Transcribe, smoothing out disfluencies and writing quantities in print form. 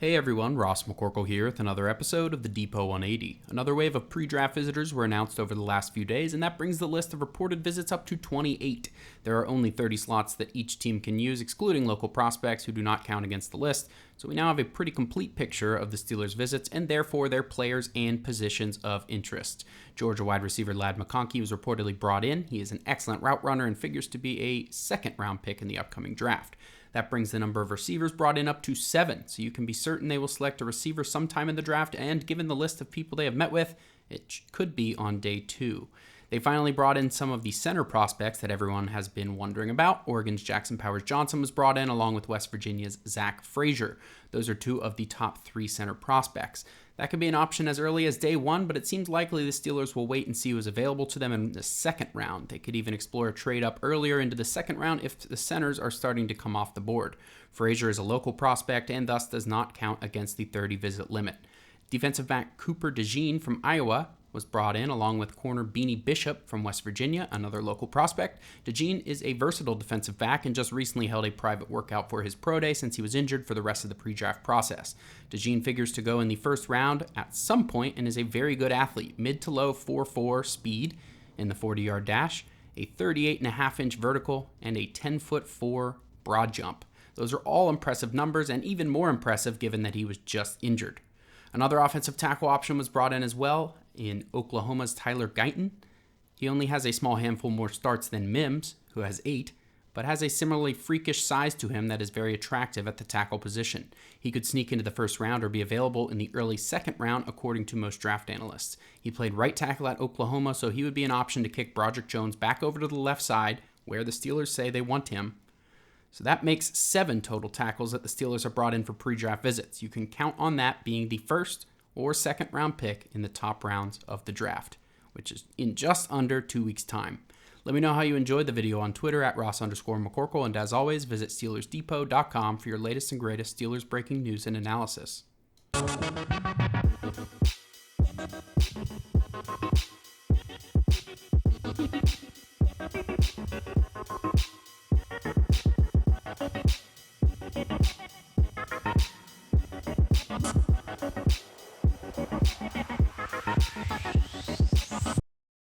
Hey everyone, Ross McConkey here with another episode of the Depot 180. Another wave of pre-draft visitors were announced over the last few days, and that brings the list of reported visits up to 28. There are only 30 slots that each team can use, excluding local prospects who do not count against the list, so we now have a pretty complete picture of the Steelers' visits and therefore their players and positions of interest. Georgia wide receiver Ladd McConkey was reportedly brought in. He is an excellent route runner and figures to be a second-round pick in the upcoming draft. That brings the number of receivers brought in up to 7, so you can be certain they will select a receiver sometime in the draft, and given the list of people they have met with, it could be on day 2. They finally brought in some of the center prospects that everyone has been wondering about. Oregon's Jackson Powers-Johnson was brought in, along with West Virginia's Zach Frazier. Those are 2 of the top 3 center prospects. That could be an option as early as day 1, but it seems likely the Steelers will wait and see who is available to them in the second round. They could even explore a trade up earlier into the second round if the centers are starting to come off the board. Frazier is a local prospect and thus does not count against the 30 visit limit. Defensive back Cooper DeJean from Iowa was brought in, along with corner Beanie Bishop from West Virginia, another local prospect. DeJean is a versatile defensive back and just recently held a private workout for his pro day since he was injured for the rest of the pre-draft process. DeJean figures to go in the first round at some point and is a very good athlete, mid to low 4.4 speed in the 40-yard dash, a 38.5-inch vertical, and a 10'4" broad jump. Those are all impressive numbers and even more impressive given that he was just injured. Another offensive tackle option was brought in as well, in Oklahoma's Tyler Guyton. He only has a small handful more starts than Mims, who has 8, but has a similarly freakish size to him that is very attractive at the tackle position. He could sneak into the first round or be available in the early second round, according to most draft analysts. He played right tackle at Oklahoma, so he would be an option to kick Broderick Jones back over to the left side, where the Steelers say they want him. So that makes 7 total tackles that the Steelers have brought in for pre-draft visits. You can count on that being the first or second round pick in the top rounds of the draft, which is in just under 2 weeks' time. Let me know how you enjoyed the video on Twitter at Ross_McCorkle, and as always, visit SteelersDepot.com for your latest and greatest Steelers breaking news and analysis.